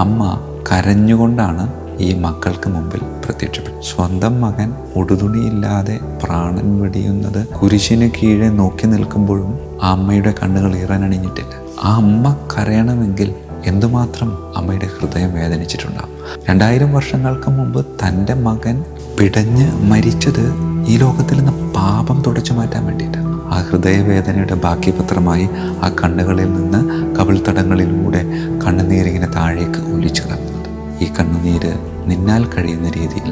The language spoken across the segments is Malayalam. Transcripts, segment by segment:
അമ്മ കരഞ്ഞുകൊണ്ടാണ് ഈ മക്കൾക്ക് മുമ്പിൽ പ്രത്യക്ഷപ്പെട്ടു. സ്വന്തം മകൻ ഉടുതുണിയില്ലാതെ പ്രാണൻ വെടിയുന്നത് കുരിശിന് കീഴെ നോക്കി നിൽക്കുമ്പോഴും ആ അമ്മയുടെ കണ്ണുകൾ ഈറനണിഞ്ഞിട്ടില്ല. ആ അമ്മ കരയണമെങ്കിൽ എന്തുമാത്രം അമ്മയുടെ ഹൃദയം വേദനിച്ചിട്ടുണ്ടാകും. 2000 വർഷങ്ങൾക്ക് മുമ്പ് തൻ്റെ മകൻ പിടഞ്ഞ് മരിച്ചത് ഈ ലോകത്തിൽ നിന്ന് പാപം തുടച്ചു മാറ്റാൻ വേണ്ടിയിട്ടാണ്. ആ ഹൃദയവേദനയുടെ ബാക്കിപത്രമായി ആ കണ്ണുകളിൽ നിന്ന് കവിൾത്തടങ്ങളിലൂടെ കണ്ണുനീരിങ്ങനെ താഴേക്ക് ഒലിച്ചിറങ്ങുന്നത്. ഈ കണ്ണുനീര് നിന്നാൽ കഴിയുന്ന രീതിയിൽ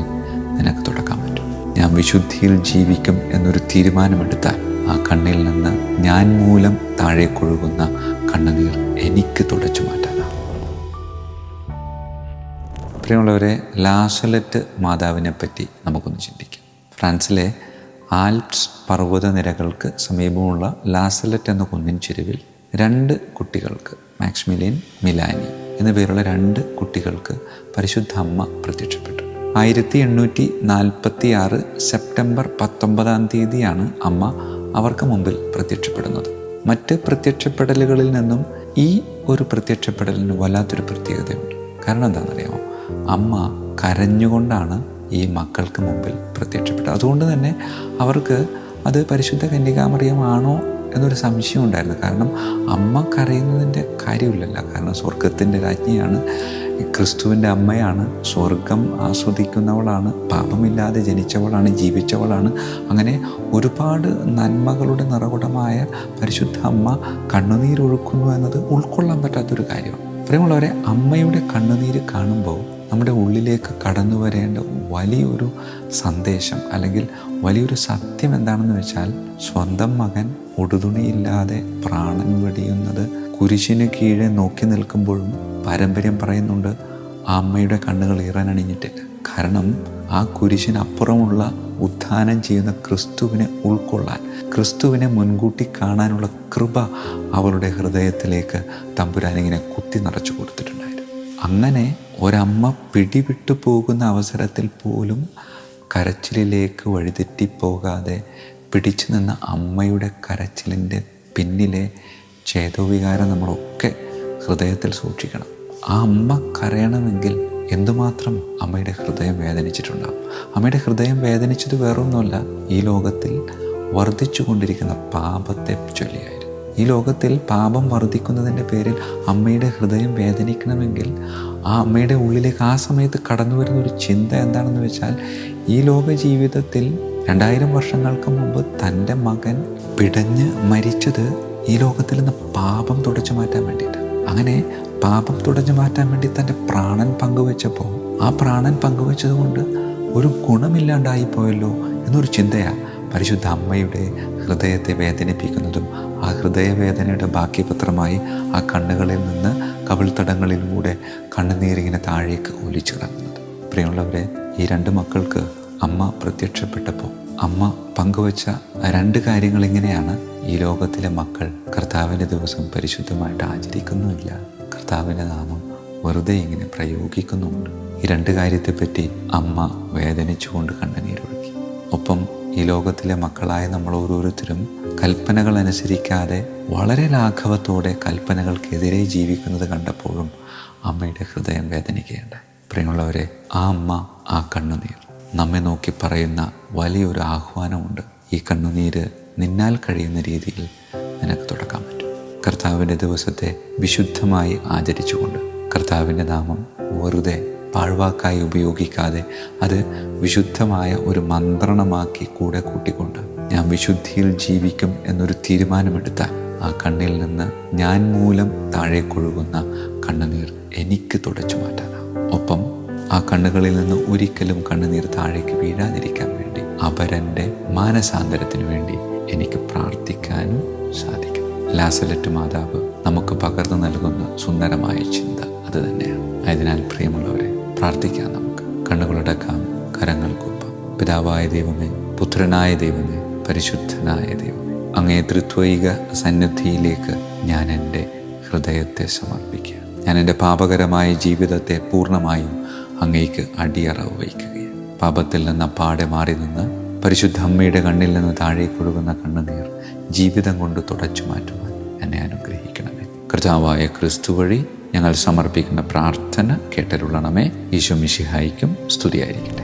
നിനക്ക് തുടക്കാൻ പറ്റും. ഞാൻ വിശുദ്ധിയിൽ ജീവിക്കും എന്നൊരു തീരുമാനമെടുത്താൽ ആ കണ്ണിൽ നിന്ന് ഞാൻ മൂലം താഴേക്കൊഴുകുന്ന കണ്ണുനീർ എനിക്ക് തുടച്ചു മാറ്റാനാണ്. പ്രിയമുള്ളവരെ, ലാസലറ്റ് മാതാവിനെ പറ്റി നമുക്കൊന്ന് ചിന്തിക്കാം. ഫ്രാൻസിലെ ആൽപ്സ് പർവ്വതനിരകൾക്ക് സമീപമുള്ള ലാസലറ്റ് എന്ന കുന്നിൻ ചെരുവിൽ 2 കുട്ടികൾക്ക്, മാക്സിമിലിയൻ, മിലാനി എന്നു പേരുള്ള 2 കുട്ടികൾക്ക് പരിശുദ്ധ അമ്മ പ്രത്യക്ഷപ്പെട്ടു. 1846 സെപ്റ്റംബർ 19 അമ്മ അവർക്ക് മുമ്പിൽ പ്രത്യക്ഷപ്പെടുന്നത്. മറ്റ് പ്രത്യക്ഷപ്പെടലുകളിൽ നിന്നും ഈ ഒരു പ്രത്യക്ഷപ്പെടലിന് വല്ലാത്തൊരു പ്രത്യേകതയുണ്ട്. കാരണം എന്താണെന്നറിയാമോ? അമ്മ കരഞ്ഞുകൊണ്ടാണ് ഈ മക്കൾക്ക് മുമ്പിൽ പ്രത്യക്ഷപ്പെട്ടത്. അതുകൊണ്ട് തന്നെ അവർക്ക് അത് പരിശുദ്ധ കന്യകാമറിയമാണോ എന്നൊരു സംശയം ഉണ്ടായിരുന്നു. കാരണം അമ്മ കരയുന്നതിൻ്റെ കാര്യമില്ലല്ലോ. കാരണം സ്വർഗത്തിൻ്റെ രാജ്ഞിയാണ്, ക്രിസ്തുവിൻ്റെ അമ്മയാണ്, സ്വർഗം ആസ്വദിക്കുന്നവളാണ്, പാപമില്ലാതെ ജനിച്ചവളാണ്, ജീവിച്ചവളാണ്. അങ്ങനെ ഒരുപാട് നന്മകളുടെ നിറകുടമായ പരിശുദ്ധ അമ്മ കണ്ണുനീരൊഴുക്കുന്നു എന്നത് ഉൾക്കൊള്ളാൻ പറ്റാത്തൊരു കാര്യമാണ്. പ്രിയമുള്ളവരെ, അമ്മയുടെ കണ്ണുനീര് കാണുമ്പോൾ നമ്മുടെ ഉള്ളിലേക്ക് കടന്നു വരേണ്ട വലിയൊരു സന്ദേശം അല്ലെങ്കിൽ വലിയൊരു സത്യം എന്താണെന്ന് വെച്ചാൽ, സ്വന്തം മകൻ ഉടുതുണിയില്ലാതെ പ്രാണൻ വെടിയുന്നത് കുരിശിന് കീഴെ നോക്കി നിൽക്കുമ്പോഴും പാരമ്പര്യം പറയുന്നുണ്ട് ആ അമ്മയുടെ കണ്ണുകൾ ഈറനണിഞ്ഞിട്ടില്ല. കാരണം ആ കുരിശിനപ്പുറമുള്ള ഉത്ഥാനം ചെയ്യുന്ന ക്രിസ്തുവിനെ ഉൾക്കൊള്ളാൻ, ക്രിസ്തുവിനെ മുൻകൂട്ടി കാണാനുള്ള കൃപ അവളുടെ ഹൃദയത്തിലേക്ക് തമ്പുരാനിങ്ങനെ കുത്തി നിറച്ചു കൊടുത്തിട്ടുണ്ടായിരുന്നു. അങ്ങനെ ഒരമ്മ പിടിവിട്ടു പോകുന്ന അവസരത്തിൽ പോലും കരച്ചിലിലേക്ക് വഴിതെറ്റിപ്പോകാതെ പിടിച്ചു നിന്ന അമ്മയുടെ കരച്ചിലിൻ്റെ പിന്നിലെ ചേതോവികാരം നമ്മളൊക്കെ ഹൃദയത്തിൽ സൂക്ഷിക്കണം. ആ അമ്മ കരയണമെങ്കിൽ എന്തുമാത്രം അമ്മയുടെ ഹൃദയം വേദനിച്ചിട്ടുണ്ടാകും. അമ്മയുടെ ഹൃദയം വേദനിച്ചത് വേറൊന്നുമല്ല, ഈ ലോകത്തിൽ വർദ്ധിച്ചു കൊണ്ടിരിക്കുന്ന പാപത്തെ ചൊല്ലിയായിരുന്നു. ഈ ലോകത്തിൽ പാപം വർദ്ധിക്കുന്നതിൻ്റെ പേരിൽ അമ്മയുടെ ഹൃദയം വേദനിക്കണമെങ്കിൽ ആ അമ്മയുടെ ഉള്ളിലേക്ക് ആ സമയത്ത് കടന്നു വരുന്ന ഒരു ചിന്ത എന്താണെന്ന് വെച്ചാൽ, ഈ ലോക ജീവിതത്തിൽ 2000 വർഷങ്ങൾക്ക് മുമ്പ് തൻ്റെ മകൻ പിടഞ്ഞ് മരിച്ചത് ഈ ലോകത്തിൽ നിന്ന് പാപം തുടച്ചു മാറ്റാൻ വേണ്ടിയിട്ടാണ്. അങ്ങനെ പാപം തുടച്ചു മാറ്റാൻ വേണ്ടി തൻ്റെ പ്രാണൻ പങ്കുവെച്ചപ്പോൾ ആ പ്രാണൻ പങ്കുവെച്ചത് കൊണ്ട് ഒരു ഗുണമില്ലാണ്ടായിപ്പോയല്ലോ എന്നൊരു ചിന്തയാണ് പരിശുദ്ധ അമ്മയുടെ ഹൃദയത്തെ വേദനിപ്പിക്കുന്നതും ആ ഹൃദയവേദനയുടെ ബാക്കിപത്രമായി ആ കണ്ണുകളിൽ നിന്ന് കവിൾത്തടങ്ങളിലൂടെ കണ്ണുനീരിങ്ങനെ താഴേക്ക് ഒലിച്ചിറങ്ങുന്നത്. പ്രിയമുള്ളവരെ, ഈ 2 മക്കൾക്ക് അമ്മ പ്രത്യക്ഷപ്പെട്ടപ്പോൾ അമ്മ പങ്കുവച്ച 2 കാര്യങ്ങൾ ഇങ്ങനെയാണ്. ഈ ലോകത്തിലെ മക്കൾ കർത്താവിൻ്റെ ദിവസം പരിശുദ്ധമായിട്ട് ആചരിക്കുന്നുമില്ല, കർത്താവിൻ്റെ നാമം വെറുതെ ഇങ്ങനെ പ്രയോഗിക്കുന്നുമുണ്ട്. ഈ 2 കാര്യത്തെപ്പറ്റി അമ്മ വേദനിച്ചുകൊണ്ട് കണ്ണുനീരൊഴുക്കി. ഒപ്പം ഈ ലോകത്തിലെ മക്കളായ നമ്മൾ ഓരോരുത്തരും കൽപ്പനകൾ അനുസരിക്കാതെ വളരെ ലാഘവത്തോടെ കൽപ്പനകൾക്കെതിരെ ജീവിക്കുന്നത് കണ്ടപ്പോഴും അമ്മയുടെ ഹൃദയം വേദനിക്കുകയുണ്ടായി. പ്രിയമുള്ളവരെ, ആ അമ്മ, ആ കണ്ണുനീർ നമ്മെ നോക്കി പറയുന്ന വലിയൊരു ആഹ്വാനമുണ്ട്. ഈ കണ്ണുനീര് നിന്നാൽ കഴിയുന്ന രീതിയിൽ നിനക്ക് തുടക്കാൻ പറ്റും. കർത്താവിൻ്റെ ദിവസത്തെ വിശുദ്ധമായി ആചരിച്ചുകൊണ്ട് കർത്താവിൻ്റെ നാമം വെറുതെ പാഴ്വാക്കായി ഉപയോഗിക്കാതെ അത് വിശുദ്ധമായ ഒരു മന്ത്രണമാക്കി കൂടെ കൂട്ടിക്കൊണ്ട് ഞാൻ വിശുദ്ധിയിൽ ജീവിക്കും എന്നൊരു തീരുമാനമെടുത്താൽ ആ കണ്ണിൽ നിന്ന് ഞാൻ മൂലം താഴേക്കൊഴുകുന്ന കണ്ണുനീർ എനിക്ക് തുടച്ചു മാറ്റാനാവും. ഒപ്പം ആ കണ്ണുകളിൽ നിന്ന് ഒരിക്കലും കണ്ണുനീർ താഴേക്ക് വീഴാതിരിക്കാൻ വേണ്ടി അപരൻ്റെ മാനസാന്തരത്തിന് വേണ്ടി എനിക്ക് പ്രാർത്ഥിക്കാനും സാധിക്കും. ലാസലറ്റ് മാതാവ് നമുക്ക് പകർന്നു നൽകുന്ന സുന്ദരമായ ചിന്ത അത് തന്നെയാണ്. ആയതിനാൽ പ്രിയമുള്ളവരെ, പ്രാർത്ഥിക്കാം. നമുക്ക് കണ്ണുകളടക്കാം, കരങ്ങൾ കൂപ്പാം. പിതാവായ ദൈവമേ, പുത്രനായ ദൈവമേ, പരിശുദ്ധനായ ദൈവമേ, അങ്ങേ തൃത്വൈക സന്നിധിയിലേക്ക് ഞാൻ എൻ്റെ ഹൃദയത്തെ സമർപ്പിക്കുക. ഞാൻ എൻ്റെ പാപകരമായ ജീവിതത്തെ പൂർണ്ണമായും അങ്ങേക്ക് അടിയറവ് വയ്ക്കുകയാണ്. പാപത്തിൽ നിന്ന് പാടെ മാറി നിന്ന് പരിശുദ്ധ അമ്മയുടെ കണ്ണിൽ നിന്ന് താഴേക്കൊഴുകുന്ന കണ്ണുനീർ ജീവിതം കൊണ്ട് തുടച്ചു മാറ്റുവാൻ എന്നെ അനുഗ്രഹിക്കണമേ. കർത്താവായ ക്രിസ്തു വഴി ഞങ്ങൾ സമർപ്പിക്കുന്ന പ്രാർത്ഥന കേട്ടരുളണമേ. ഈശോ മിശിഹായിക്കും സ്തുതിയായിരിക്കട്ടെ.